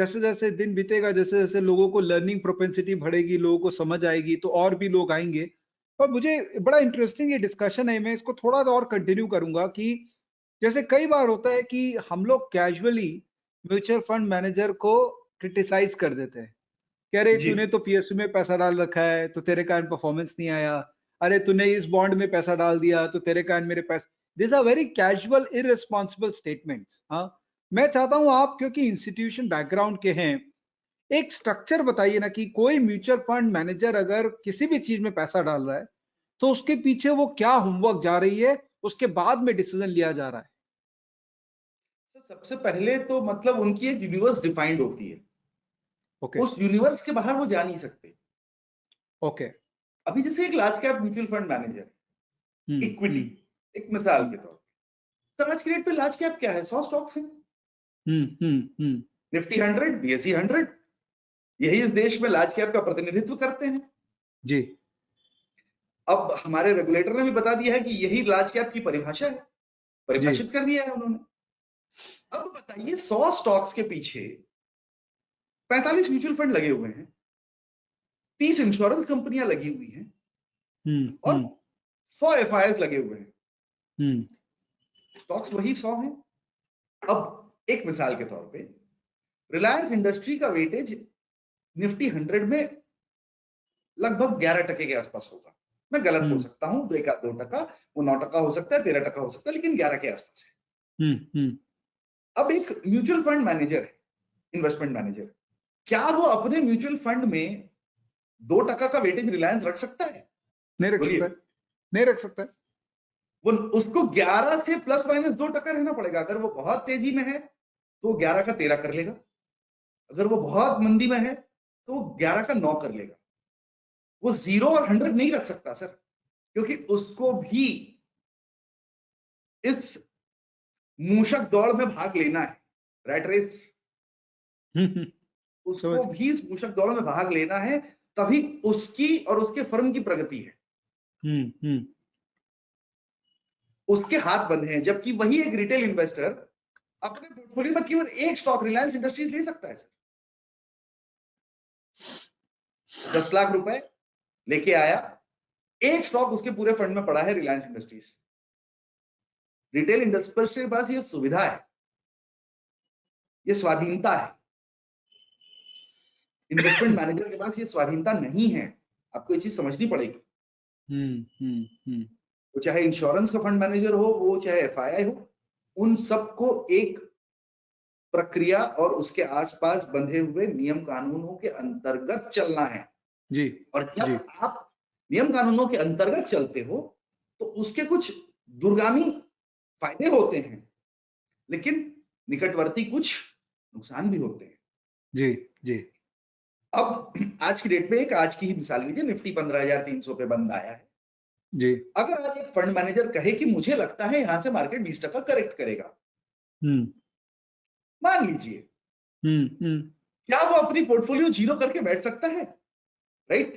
जैसे जैसे दिन बीतेगा, जैसे जैसे लोगों को लर्निंग प्रोपेंसिटी बढ़ेगी, लोगों को समझ आएगी, तो और भी लोग आएंगे। और मुझे बड़ा इंटरेस्टिंग ये डिस्कशन है, मैं इसको थोड़ा और कंटिन्यू करूंगा कि जैसे कई बार होता है कि हम लोग कैजुअली म्यूचुअल फंड मैनेजर को क्रिटिसाइज कर देते हैं कि अरे जी। तूने तो पीएसयू में पैसा डाल रखा है तो तेरे कारण परफॉर्मेंस नहीं आया, अरे तूने इस बॉन्ड में पैसा डाल दिया तो तेरे कारण मेरे पैसे। This are very casual irresponsible statements. हाँ, मैं चाहता हूं आप क्योंकि इंस्टीट्यूशन बैकग्राउंड के हैं, एक स्ट्रक्चर बताइए ना कि कोई म्यूचुअल फंड मैनेजर अगर किसी भी चीज में पैसा डाल रहा है तो उसके पीछे वो क्या होमवर्क जा रही है, उसके बाद में डिसीजन लिया जा रहा है। सबसे पहले तो मतलब उनकी एक यूनिवर्स डिफाइंड होती है, ओके। उस यूनिवर्स के बाहर वो जा नहीं सकते। ओके। अभी जैसे एक large cap mutual fund manager, equity, hmm. एक मिसाल हम्म। के तौर पर, सर आज की डेट पे लार्ज कैप क्या है? 100 स्टॉक्स हैं। हम्म। निफ्टी 100, बीएसई 100, यही इस देश में लार्ज कैप का प्रतिनिधित्व करते हैं। जी। अब हमारे रेगुलेटर ने भी बता दिया है कि यही लार्ज कैप की परिभाषा है, जी। परिभाषित कर दिया है उन्होंने। अब बताइए 100 स्टॉक्स के पीछे 45 म्यूचुअल फंड लगे हुए हैं, 30 इंश्योरेंस कंपनियां लगी हुई हैं और हम्म। 100 एफआईआर लगे हुए हैं। हम्म। स्टॉक्स वही 100 हैं। अब एक मिसाल के तौर पे रिलायंस इंडस्ट्री का वेटेज निफ्टी 100 में लगभग 11% के आसपास होगा। मैं गलत हो हम्म। सकता हूं, 2-2%, वो 9% हो सकता है, 13% हो सकता है, लेकिन 11 के आसपास है। हम्म। अब एक म्यूचुअल फंड मैनेजर है, इन्वेस्टमेंट मैनेजर, क्या वो अपने म्यूचुअल फंड में 2% का वेटेज रिलायंस रख सकता है? नहीं रख सकता है, बोलिए। नहीं रख सकता है। वो उसको 11 से प्लस माइनस 2% रहना पड़ेगा। अगर वो बहुत तेजी में है तो वो 11 का 13 कर लेगा, अगर वो बहुत मंदी में है तो वो 11 का 9 कर लेगा। वो 0 और 100 नहीं रख सकता सर, क्योंकि उसको भी इस मूषक दौड़ में भाग लेना है, रैट रेस। समझ। उसको भी इस मूषक दौड़ में भाग लेना है, तभी उसकी और उसके फर्म की प्रगति है। हम्म। उसके हाथ बंधे हैं, जबकि वही एक रिटेल इन्वेस्टर अपने पोर्टफोलियो में केवल एक स्टॉक रिलायंस इंडस्ट्रीज ले सकता है सर। 10 लाख रुपए लेके आया, एक स्टॉक उसके पूरे फंड में पड़ा है रिलायंस इंडस्ट्रीज। रिटेल इन्वेस्टर के पास ये सुविधा है, ये स्वाधीनता है। इन्वेस्टमेंट मैनेजर के पास ये स्वाधीनता नहीं है। आपको ये चीज समझनी पड़ेगी। हम्म। वो चाहे इंश्योरेंस का फंड मैनेजर हो, वो चाहे एफआईआई हो, उन सबको एक प्रक्रिया और उसके आसपास बंधे हुए नियम कानूनों के अंतर्गत चलना है। जी। और जी। जब आप नियम कानूनों के अंतर्गत चलते हो तो उसके कुछ दूरगामी फायदे होते हैं, लेकिन निकटवर्ती कुछ नुकसान भी होते हैं। जी। जी। अब आज की डेट में एक आज की ही मिसाल लीजिए, निफ्टी 15,300 पे बंद आया है। जी। अगर आज एक फंड मैनेजर कहे कि मुझे लगता है यहां से मार्केट 20% करेक्ट करेगा, हम्म। मान लीजिए, हम्म। क्या वो अपनी पोर्टफोलियो जीरो करके बैठ सकता है? राइट।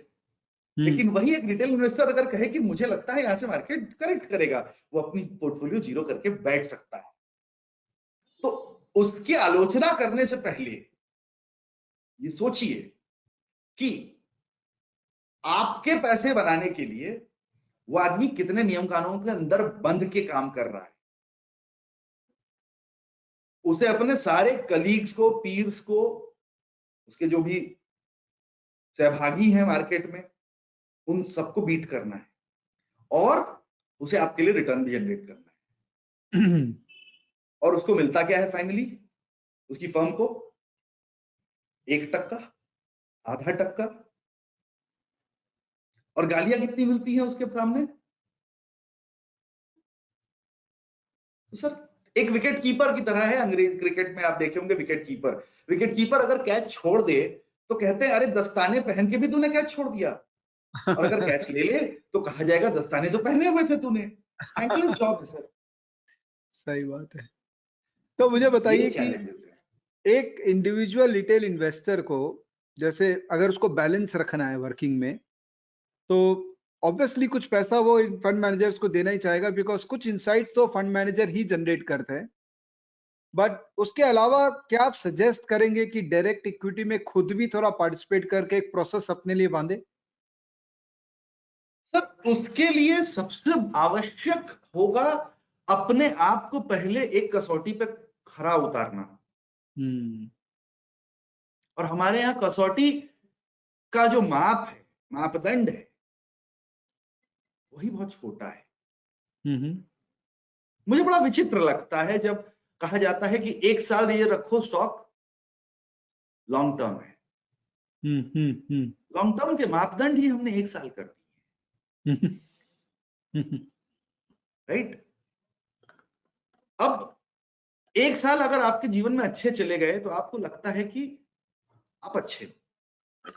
हम्म। लेकिन वही एक रिटेल इन्वेस्टर अगर कहे कि मुझे लगता है यहां से मार्केट करेक्ट करेगा, वो अपनी पोर्टफोलियो जीरो करके बैठ सकता है। तो उसकी आलोचना करने से पहले ये सोचिए कि आपके पैसे बनाने के लिए वो आदमी कितने नियम कानूनों के अंदर बंध के काम कर रहा है। उसे अपने सारे कलीग्स को, पीर्स को, उसके जो भी सहभागी हैं मार्केट में, उन सबको बीट करना है और उसे आपके लिए रिटर्न भी जनरेट करना है। और उसको मिलता क्या है फाइनली? उसकी फर्म को 1%, आधा टक्का, और गालियां कितनी मिलती हैं उसके सामने? तो सर एक विकेट कीपर की तरह है। अंग्रेज क्रिकेट में आप देखे होंगे, विकेट कीपर अगर कैच छोड़ दे तो कहते हैं अरे दस्ताने पहन के भी तूने कैच छोड़ दिया, और अगर कैच ले ले तो कहा जाएगा दस्ताने तो पहने हुए थे तूने। थैंकलेस जॉब है सर। सही बात है। तो मुझे ये बताइए कि चैलेंजेस है। एक इंडिविजुअल रिटेल इन्वेस्टर को जैसे अगर उसको बैलेंस रखना है वर्किंग में, तो ऑब्वियसली कुछ पैसा वो फंड मैनेजर्स को देना ही चाहेगा, बिकॉज कुछ इनसाइट्स तो फंड मैनेजर ही जनरेट करते हैं। बट उसके अलावा क्या आप सजेस्ट करेंगे कि डायरेक्ट इक्विटी में खुद भी थोड़ा पार्टिसिपेट करके एक प्रोसेस अपने लिए बांधे? सर उसके लिए सबसे आवश्यक होगा अपने आप को पहले एक कसौटी पे खरा उतारना। हम्म और हमारे यहाँ कसौटी का जो माप है, मापदंड है, वही बहुत छोटा है। हम्म मुझे बड़ा विचित्र लगता है जब कहा जाता है कि एक साल ये रखो स्टॉक, लॉन्ग टर्म है। हम्म लॉन्ग टर्म के मापदंड ही हमने एक साल कर दिए, हम्म हम्म राइट। अब एक साल अगर आपके जीवन में अच्छे चले गए तो आपको लगता है कि आप अच्छे हो।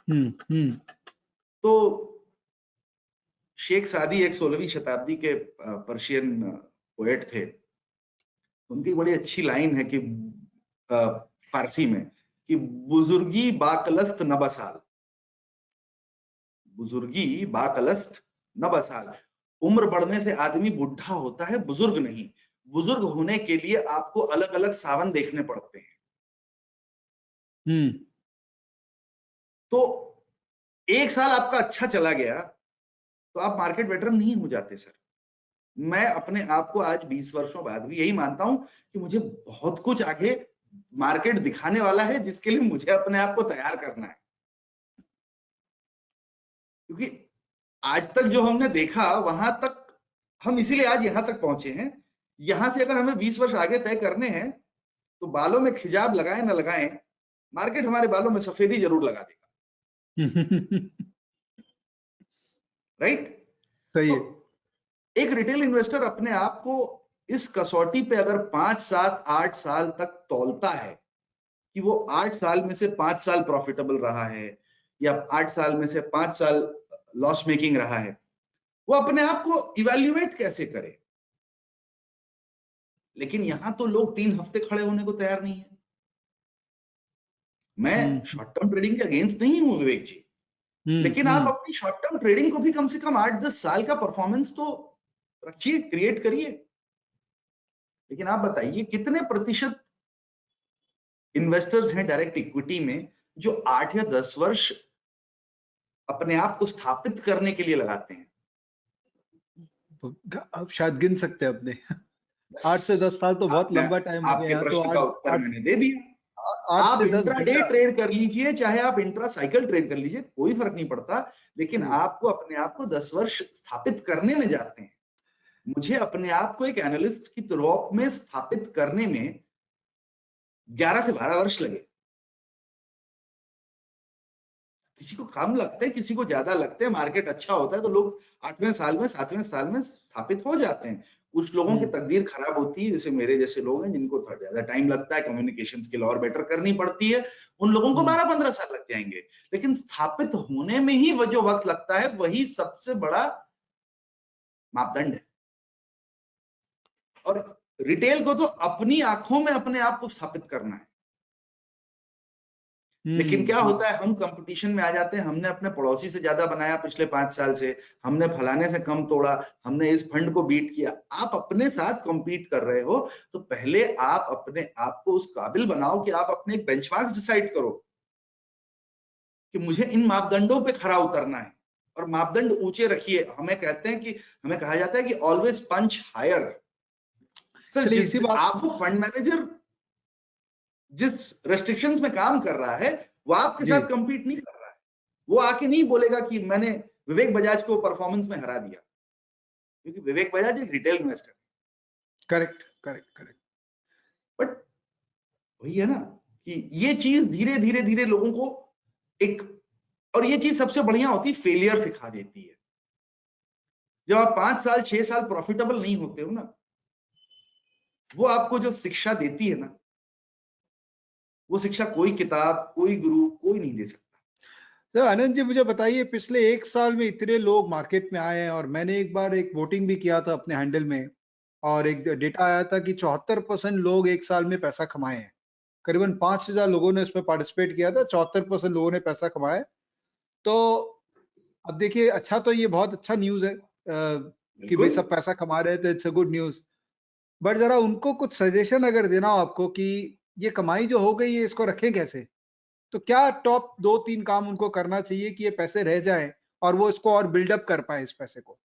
हम्म तो शेख सादी एक 16वीं शताब्दी के पर्शियन पोएट थे। उनकी बड़ी अच्छी लाइन है कि फारसी में कि बुजुर्गी बाकलस्त न बसाल, बुजुर्गी बाकलस्त न बसाल। उम्र बढ़ने से आदमी बुढ़ा होता है, बुजुर्ग नहीं। बुजुर्ग होने के लिए आपको अलग अलग सावन देखने पड़ते हैं। हम्म तो एक साल आपका अच्छा चला गया तो आप मार्केट वेटरन नहीं हो जाते सर। मैं अपने आप को आज 20 वर्षों बाद भी यही मानता हूं कि मुझे बहुत कुछ आगे मार्केट दिखाने वाला है, जिसके लिए मुझे अपने आप को तैयार करना है। क्योंकि आज तक जो हमने देखा वहां तक हम इसीलिए आज यहां तक पहुंचे हैं। यहां से अगर हमें 20 वर्ष आगे तय करने हैं तो बालों में खिजाब लगाए ना लगाए, मार्केट हमारे बालों में सफेदी जरूर लगा देगा, राइट। सही तो है। एक रिटेल इन्वेस्टर अपने आप को इस कसौटी पे अगर 5 7 8 साल तक तौलता है कि वो 8 साल में से 5 साल प्रॉफिटेबल रहा है या 8 साल में से 5 साल लॉस मेकिंग रहा है, वो अपने आप को इवेल्युएट कैसे करे। लेकिन यहां तो लोग 3 हफ्ते खड़े होने को तैयार नहीं है। मैं हम्म शॉर्ट टर्म ट्रेडिंग के अगेंस्ट नहीं हूं विवेक जी, लेकिन आप हम्म अपनी शॉर्ट टर्म ट्रेडिंग को भी कम से कम 8 10 साल का परफॉर्मेंस तो रखिए, क्रिएट करिए। लेकिन आप बताइए कितने प्रतिशत इन्वेस्टर्स हैं डायरेक्ट इक्विटी में जो 8 या 10 वर्ष अपने आप को स्थापित करने के लिए लगाते हैं। आप शायद गिन सकते हैं अपने। बस 8 से 10 साल तो बहुत आपने लंबा टाइम हो गया। आपके यहाँ तो प्रश्न का आठ उत्तर आठ मैंने दे दिया। आठ आप से दस इंट्राडे घंटा ट्रेड कर लीजिए चाहे आप इंट्रा साइकिल ट्रेड कर लीजिए, कोई फर्क नहीं पड़ता। लेकिन जी आपको अपने आप को 10 वर्ष स्थापित करने में जाते हैं। मुझे अपने आप को एक एनालिस्ट की तौर में स्थापित करने में 11 से 12 वर्ष लगे। किसी को कम लगते हैं, किसी को ज्यादा लगते हैं। मार्केट अच्छा होता है तो लोग 8वें साल में 7वें साल में स्थापित हो जाते हैं। कुछ लोगों की हम्म तकदीर खराब होती है, जैसे मेरे जैसे लोग हैं जिनको थोड़ा ज्यादा टाइम लगता है, कम्युनिकेशन स्किल और बेटर करनी पड़ती है, उन लोगों को हम्म 12 15 साल लग जाएंगे। लेकिन स्थापित होने में ही वो जो वक्त लगता है वही सबसे बड़ा मापदंड है। और रिटेल को तो अपनी आंखों में अपने आप को स्थापित करना है। लेकिन क्या हम्म होता है, हम कंपटीशन में आ जाते हैं। हमने अपने पड़ोसी से ज्यादा बनाया पिछले 5 साल से, हमने फलाने से कम तोड़ा, हमने इस फंड को बीट किया। आप अपने साथ compete कर रहे हो तो पहले आप अपने आप को उस काबिल बनाओ कि आप अपने एक बेंचमार्क डिसाइड करो कि मुझे इन मापदंडों पे खरा उतरना है। और मापदंड ऊंचे रखिए। हमें कहते हैं कि हमें कहा जाता है कि ऑलवेज पंच हायर। सर चलिए जिस इसी बात आपको फंड मैनेजर जिस रेस्ट्रिक्शंस में काम कर रहा है वो आपके जी साथ compete नहीं कर रहा है। वो आके नहीं बोलेगा कि मैंने विवेक बजाज को परफॉर्मेंस में हरा दिया, क्योंकि विवेक बजाज एक retail investor. Correct correct correct but वही है ना कि ये चीज धीरे धीरे धीरे लोगों को एक, और ये चीज सबसे बढ़िया होती है, फेलियर सिखा देती है। जब आप 5 साल 6 साल प्रॉफिटेबल नहीं होते हो ना, वो आपको जो शिक्षा देती है ना, वो शिक्षा कोई किताब, कोई गुरु, कोई नहीं दे सकता। तो आनंद जी मुझे बताइए, पिछले एक साल में इतने लोग मार्केट में आए हैं और मैंने एक बार एक वोटिंग भी किया था अपने हैंडल में, और एक डेटा आया था कि 74% लोग एक साल में पैसा कमाए हैं। करीबन 5,000 लोगों ने इसमें पार्टिसिपेट किया था, 74% लोगों ने पैसा कमाया। तो अब देखिए, अच्छा तो ये बहुत अच्छा न्यूज है कि भाई बिल्कुल। सब पैसा कमा रहे थे, it's a good news. But जरा उनको कुछ सजेशन अगर देना हो आपको कि ये कमाई जो हो गई है इसको रखें कैसे, तो क्या टॉप 2-3 काम उनको करना चाहिए कि ये पैसे रह जाएँ और वो इसको और बिल्डअप कर पाएँ इस पैसे को?